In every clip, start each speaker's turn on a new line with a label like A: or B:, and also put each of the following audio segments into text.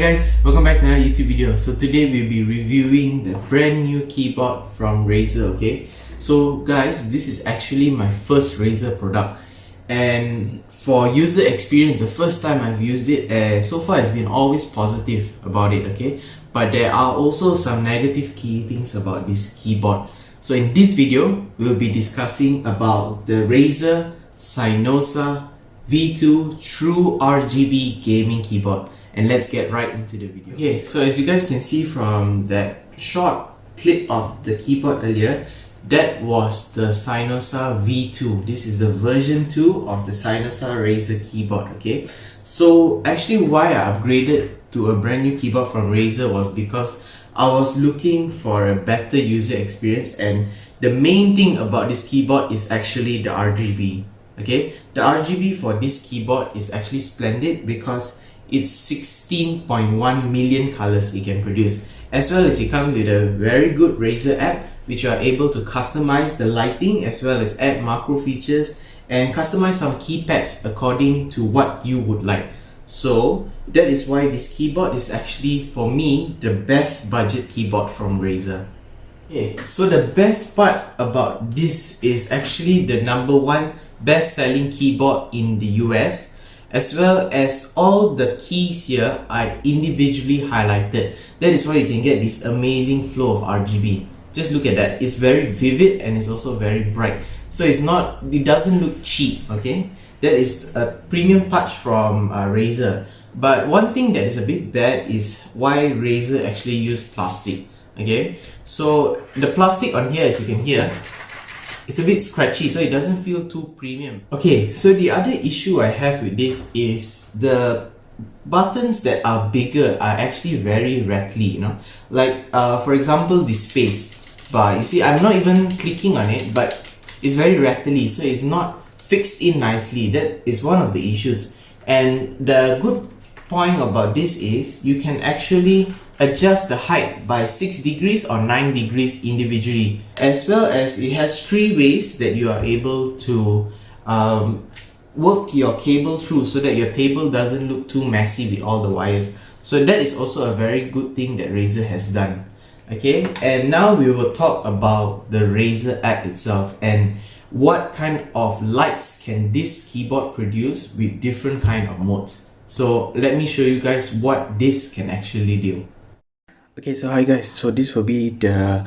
A: guys, welcome back to another YouTube video. So today we'll be reviewing the brand new keyboard from Razer, okay? So guys, this is actually my first Razer product, and for user experience, the first time I've used it, so far it's been always positive about it, okay? But there are also some negative key things about this keyboard. So in this video, we'll be discussing about the Razer Synosa V2 True RGB gaming keyboard. And let's get right into the video. Okay, so as you guys can see from that short clip of the keyboard earlier, that was the Synosa V2. This is the version 2 of the Synosa Razer keyboard, okay? So actually why I upgraded to a brand new keyboard from Razer was because I was looking for a better user experience, and the main thing about this keyboard is actually the RGB, okay? The RGB for this keyboard is actually splendid because it's 16.1 million colors it can produce, as well as it comes with a very good Razer app which you are able to customize the lighting as well as add macro features and customize some keypads according to what you would like. So that is why this keyboard is actually, for me, the best budget keyboard from Razer. Okay, so the best part about this is actually the #1 best selling keyboard in the US, as well as all the keys here are individually highlighted. That is why you can get this amazing flow of RGB. Just look at that, it's very vivid and it's also very bright. So it doesn't look cheap, okay? That is a premium touch from Razer. But one thing that is a bit bad is why Razer actually used plastic, okay? So the plastic on here, as you can hear, it's a bit scratchy, so it doesn't feel too premium. Okay, so the other issue I have with this is the buttons that are bigger are actually very rattly, you know. Like for example, the space bar. You see, I'm not even clicking on it, but it's very rattly, so it's not fixed in nicely. That is one of the issues. And the good point about this is you can actually adjust the height by 6 degrees or 9 degrees individually, as well as it has 3 ways that you are able to work your cable through so that your table doesn't look too messy with all the wires. So that is also a very good thing that Razer has done. Okay, and now we will talk about the Razer app itself and what kind of lights can this keyboard produce with different kind of modes. So let me show you guys what this can actually do. Okay, so hi guys, so this will be the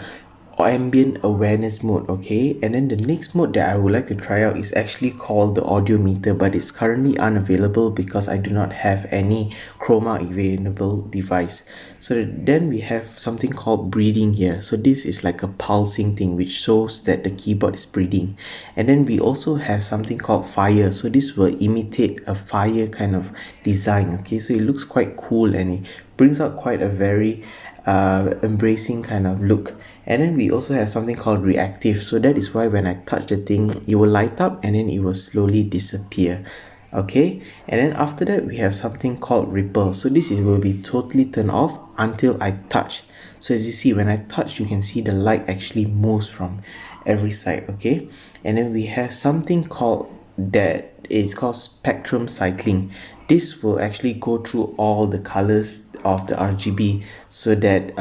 A: ambient awareness mode, okay? And then the next mode that I would like to try out is actually called the audio meter, but it's currently unavailable because I do not have any chroma available device. So then we have something called breathing here. So this is like a pulsing thing which shows that the keyboard is breathing. And then we also have something called fire. So this will imitate a fire kind of design, okay? So it looks quite cool and it brings out quite a very embracing kind of look. And then we also have something called reactive. So that is why when I touch the thing, it will light up and then it will slowly disappear, okay? And then after that we have something called ripple. So this will be totally turned off until I touch. So as you see, when I touch, you can see the light actually moves from every side, okay? And then we have something called spectrum cycling. This will actually go through all the colors of the RGB so that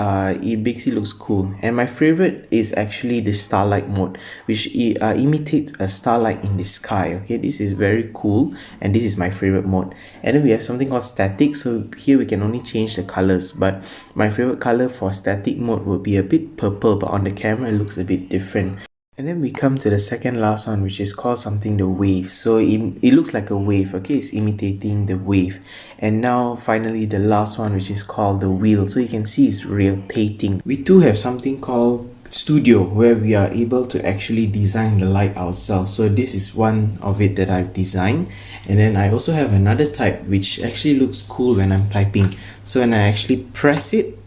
A: it basically looks cool. And my favorite is actually the starlight mode, which imitates a starlight in the sky, okay? This is very cool and this is my favorite mode. And then we have something called static. So here we can only change the colors, but my favorite color for static mode would be a bit purple, but on the camera it looks a bit different. And then we come to the second last one, which is called something the wave. So it looks like a wave, okay? It's imitating the wave. And now finally the last one, which is called the wheel. So you can see it's rotating. We do have something called studio, where we are able to actually design the light ourselves. So this is one of it that I've designed. And then I also have another type which actually looks cool when I'm typing. So when I actually press it,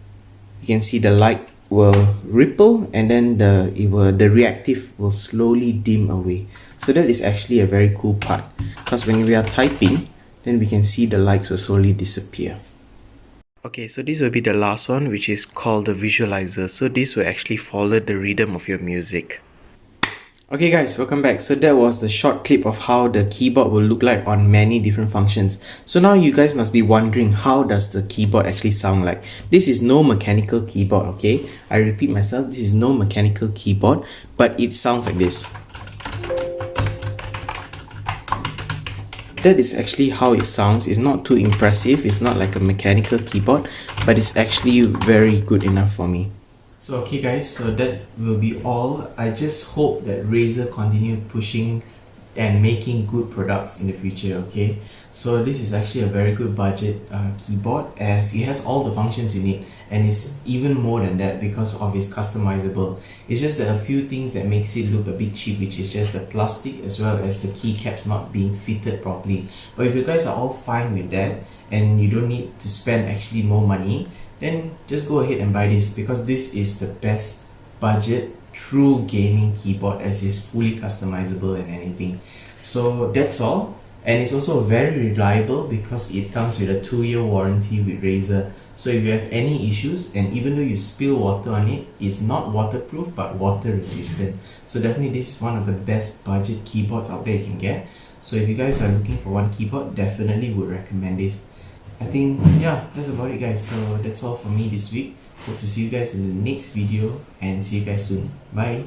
A: you can see the light will ripple, and then the reactive will slowly dim away. So that is actually a very cool part, because when we are typing, then we can see the lights will slowly disappear. Okay, so this will be the last one, which is called the visualizer. So this will actually follow the rhythm of your music. Okay guys, welcome back. So that was the short clip of how the keyboard will look like on many different functions. So now you guys must be wondering, how does the keyboard actually sound like? This is no mechanical keyboard, okay? I repeat myself, this is no mechanical keyboard, but it sounds like this. That is actually how it sounds. It's not too impressive, it's not like a mechanical keyboard, but it's actually very good enough for me. So okay guys, so that will be all. I just hope that Razer continue pushing and making good products in the future, okay? So this is actually a very good budget keyboard, as it has all the functions you need, and it's even more than that because of its customizable. It's just that a few things that makes it look a bit cheap, which is just the plastic as well as the keycaps not being fitted properly. But if you guys are all fine with that and you don't need to spend actually more money, then just go ahead and buy this, because this is the best budget true gaming keyboard, as is fully customizable and anything. So that's all, and it's also very reliable because it comes with a 2-year warranty with Razer. So if you have any issues, and even though you spill water on it, it's not waterproof but water resistant. So definitely this is one of the best budget keyboards out there you can get. So if you guys are looking for one keyboard, definitely would recommend this. I think, yeah, that's about it guys. So that's all from me this week. Hope to see you guys in the next video, and see you guys soon. Bye.